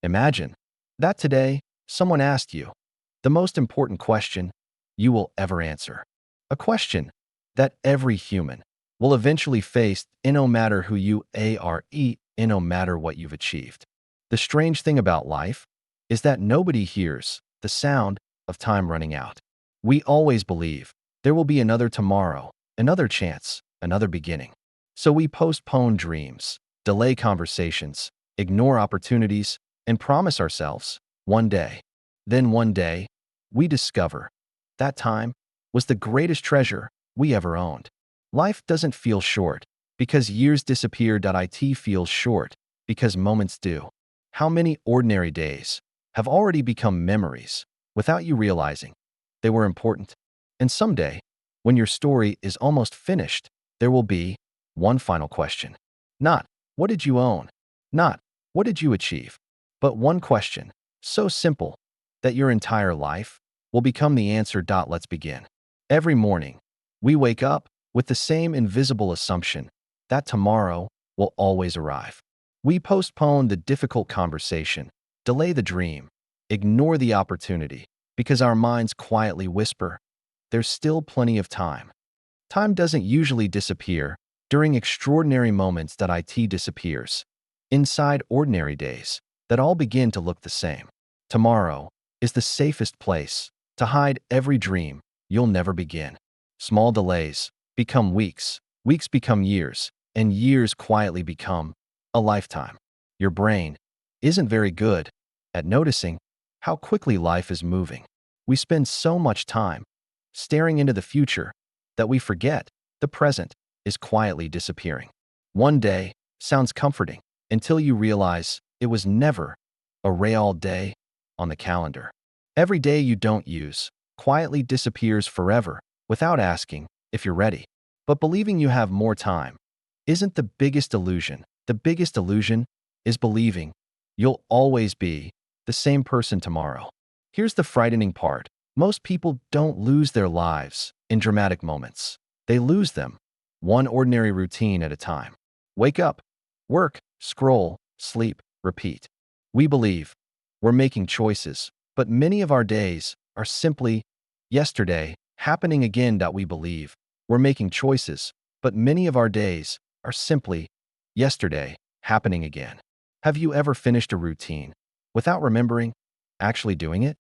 Imagine that today someone asked you the most important question you will ever answer. A question that every human will eventually face in no matter who you are, in no matter what you've achieved. The strange thing about life is that nobody hears the sound of time running out. We always believe there will be another tomorrow, another chance, another beginning. So we postpone dreams, delay conversations, ignore opportunities, and promise ourselves one day. Then one day, we discover that time was the greatest treasure we ever owned. Life doesn't feel short because years disappear. It feels short because moments do. How many ordinary days have already become memories without you realizing they were important? And someday, when your story is almost finished, there will be one final question. Not, what did you own? Not, what did you achieve? But one question, so simple that your entire life will become the answer. Let's begin. Every morning, we wake up with the same invisible assumption that tomorrow will always arrive. We postpone the difficult conversation, delay the dream, ignore the opportunity, because our minds quietly whisper, there's still plenty of time. Time doesn't usually disappear during extraordinary moments. It disappears inside ordinary days that all begin to look the same. Tomorrow is the safest place to hide every dream you'll never begin. Small delays become weeks, weeks become years, and years quietly become a lifetime. Your brain isn't very good at noticing how quickly life is moving. We spend so much time staring into the future that we forget the present is quietly disappearing. One day sounds comforting until you realize it was never a real day on the calendar. Every day you don't use quietly disappears forever without asking if you're ready. But believing you have more time isn't the biggest illusion. The biggest illusion is believing you'll always be the same person tomorrow. Here's the frightening part. Most people don't lose their lives in dramatic moments. They lose them one ordinary routine at a time. Wake up, work, scroll, sleep, repeat. We believe we're making choices, but many of our days are simply yesterday happening again. We believe we're making choices, but many of our days are simply yesterday happening again. Have you ever finished a routine without remembering actually doing it?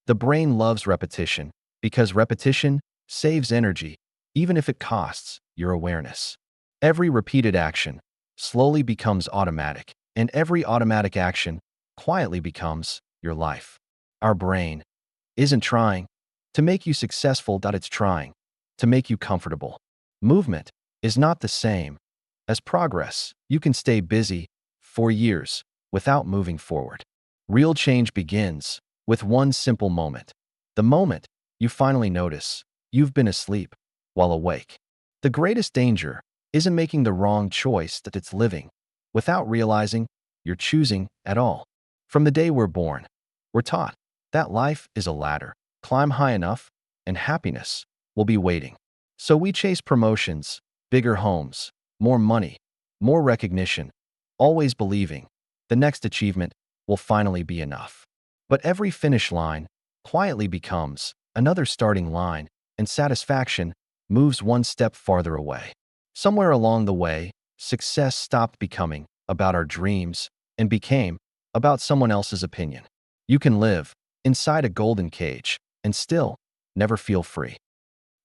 The brain loves repetition because repetition saves energy, even if it costs your awareness. Every repeated action slowly becomes automatic, and every automatic action quietly becomes your life. Our brain isn't trying to make you successful. It's trying to make you comfortable. Movement is not the same as progress. You can stay busy for years without moving forward. Real change begins with one simple moment. The moment you finally notice you've been asleep while awake. The greatest danger isn't making the wrong choice. It's living without realizing you're choosing at all. From the day we're born, we're taught that life is a ladder. Climb high enough and happiness will be waiting. So we chase promotions, bigger homes, more money, more recognition, always believing the next achievement will finally be enough. But every finish line quietly becomes another starting line, and satisfaction moves one step farther away. Somewhere along the way, success stopped becoming about our dreams and became about someone else's opinion. You can live inside a golden cage and still never feel free.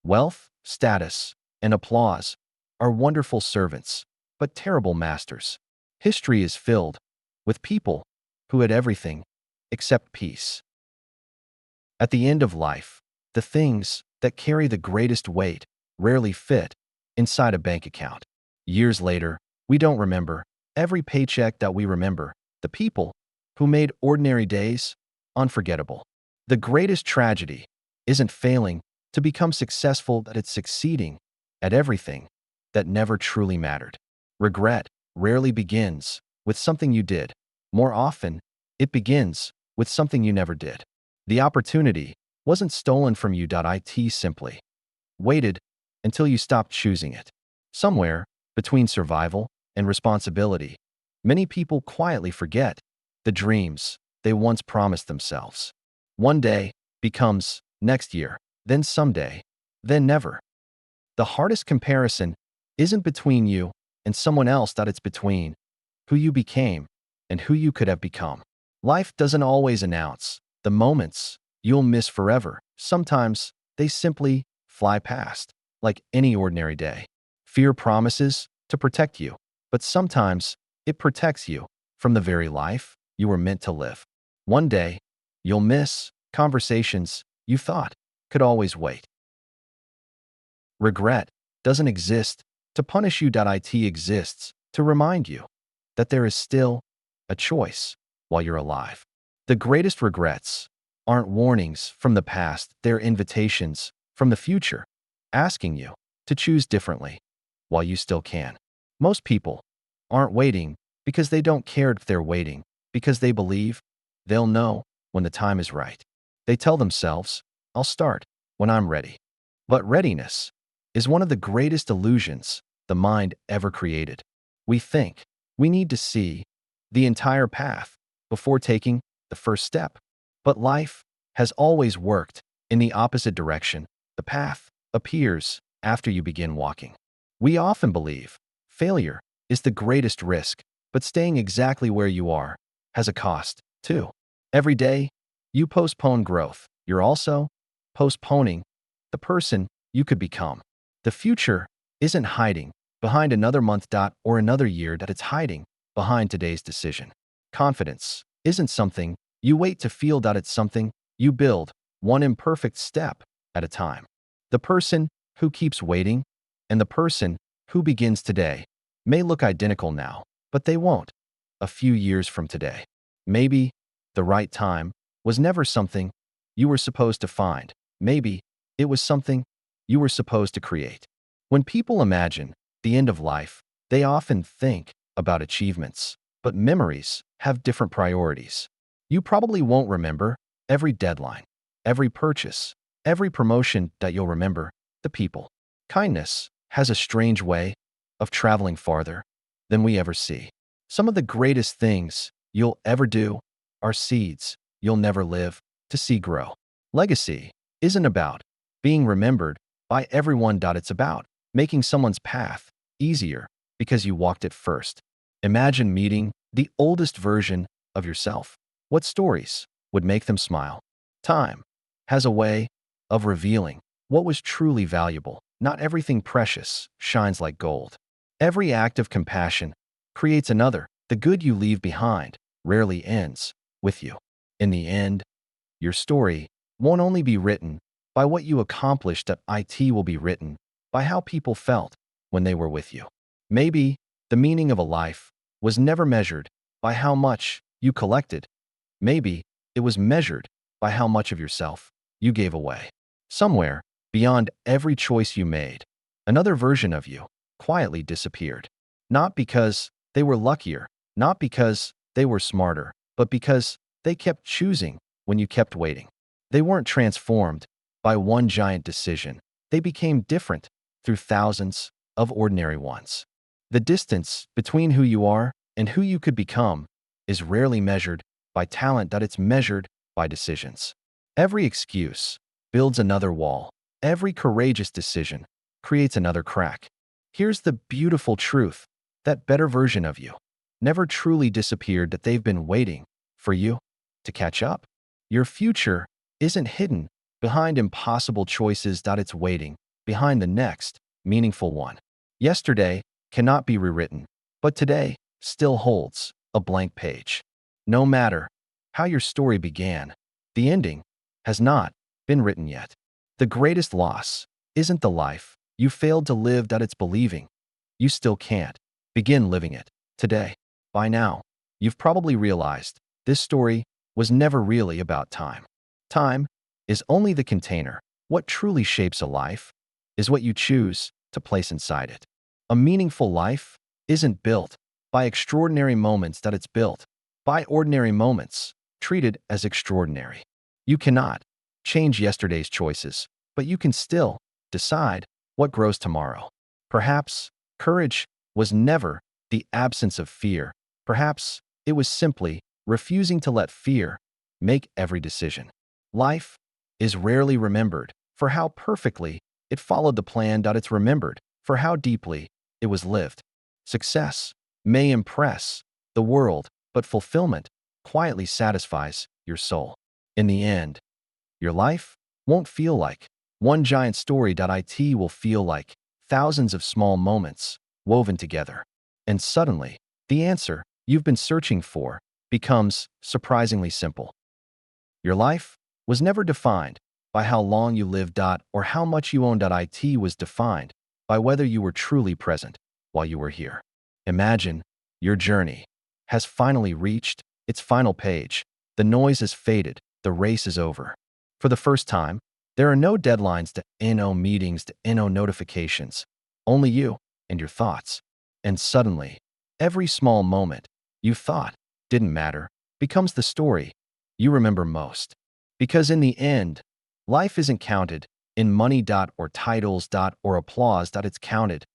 Wealth, status, and applause are wonderful servants, but terrible masters. History is filled with people who had everything except peace. At the end of life, the things that carry the greatest weight rarely fit inside a bank account. Years later, we don't remember every paycheck. We remember the people who made ordinary days unforgettable. The greatest tragedy isn't failing to become successful. It's succeeding at everything that never truly mattered. Regret rarely begins with something you did. More often, it begins with something you never did. The opportunity wasn't stolen from you. It simply waited until you stopped choosing it. Somewhere between survival and responsibility, many people quietly forget the dreams they once promised themselves. One day becomes next year, then someday, then never. The hardest comparison isn't between you and someone else, that it's between who you became and who you could have become. Life doesn't always announce the moments you'll miss forever. Sometimes they simply fly past, like any ordinary day. Fear promises to protect you, but sometimes it protects you from the very life you were meant to live. One day, you'll miss conversations you thought could always wait. Regret doesn't exist to punish you. It exists to remind you that there is still a choice while you're alive. The greatest regrets aren't warnings from the past, they're invitations from the future, asking you to choose differently while you still can. Most people aren't waiting because they don't care. If they're waiting because they believe they'll know when the time is right. They tell themselves, I'll start when I'm ready. But readiness is one of the greatest illusions the mind ever created. We think we need to see the entire path before taking the first step. But life has always worked in the opposite direction. The path appears after you begin walking. We often believe failure is the greatest risk, but staying exactly where you are has a cost, too. Every day you postpone growth, you're also postponing the person you could become. The future isn't hiding behind another month or another year, that it's hiding behind today's decision. Confidence isn't something you wait to feel, it's something you build one imperfect step at a time. The person who keeps waiting and the person who begins today may look identical now, but they won't a few years from today. Maybe the right time was never something you were supposed to find. Maybe it was something you were supposed to create. When people imagine the end of life, they often think about achievements, but memories have different priorities. You probably won't remember every deadline, every purchase, every promotion. That you'll remember the people. Kindness has a strange way of traveling farther than we ever see. Some of the greatest things you'll ever do are seeds you'll never live to see grow. Legacy isn't about being remembered by everyone. It's about making someone's path easier because you walked it first. Imagine meeting the oldest version of yourself. What stories would make them smile? Time has a way of revealing what was truly valuable. Not everything precious shines like gold. Every act of compassion creates another. The good you leave behind rarely ends with you. In the end, your story won't only be written by what you accomplished, it will be written by how people felt when they were with you. Maybe the meaning of a life was never measured by how much you collected. Maybe it was measured by how much of yourself you gave away. Somewhere beyond every choice you made, another version of you quietly disappeared. Not because they were luckier, not because they were smarter, but because they kept choosing when you kept waiting. They weren't transformed by one giant decision. They became different through thousands of ordinary ones. The distance between who you are and who you could become is rarely measured by talent, it's measured by decisions. Every excuse builds another wall. Every courageous decision creates another crack. Here's the beautiful truth: that better version of you never truly disappeared, that they've been waiting for you to catch up. Your future isn't hidden behind impossible choices, it's waiting behind the next meaningful one. Yesterday cannot be rewritten, but today still holds a blank page. No matter how your story began, the ending has not been written yet. The greatest loss isn't the life you failed to live, it's believing you still can't begin living it today. By now, you've probably realized this story was never really about time. Time is only the container. What truly shapes a life is what you choose to place inside it. A meaningful life isn't built by extraordinary moments, it's built by ordinary moments treated as extraordinary. You cannot change yesterday's choices, but you can still decide what grows tomorrow. Perhaps courage was never the absence of fear. Perhaps it was simply refusing to let fear make every decision. Life is rarely remembered for how perfectly it followed the plan. It's remembered for how deeply it was lived. Success may impress the world, but fulfillment quietly satisfies your soul. In the end, your life won't feel like one giant story. It will feel like thousands of small moments woven together. And suddenly, the answer you've been searching for becomes surprisingly simple. Your life was never defined by how long you lived. Or how much you owned. It was defined by whether you were truly present while you were here. Imagine your journey has finally reached its final page. The noise has faded. The race is over. For the first time, there are no deadlines, no meetings, no notifications. Only you and your thoughts. And suddenly, every small moment you thought didn't matter becomes the story you remember most. Because in the end, life isn't counted in money. Or titles. Or applause. It's counted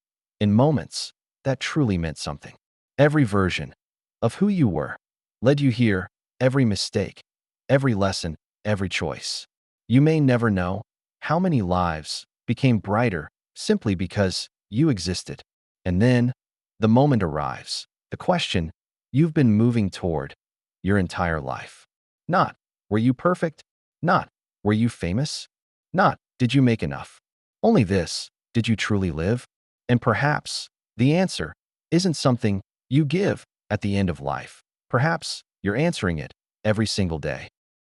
in moments that truly meant something. Every version of who you were led you here, every mistake, every lesson, every choice. You may never know how many lives became brighter simply because you existed. And then the moment arrives, the question you've been moving toward your entire life. Not, were you perfect? Not, were you famous? Not, did you make enough? Only this, did you truly live? And perhaps the answer isn't something you give at the end of life. Perhaps you're answering it every single day.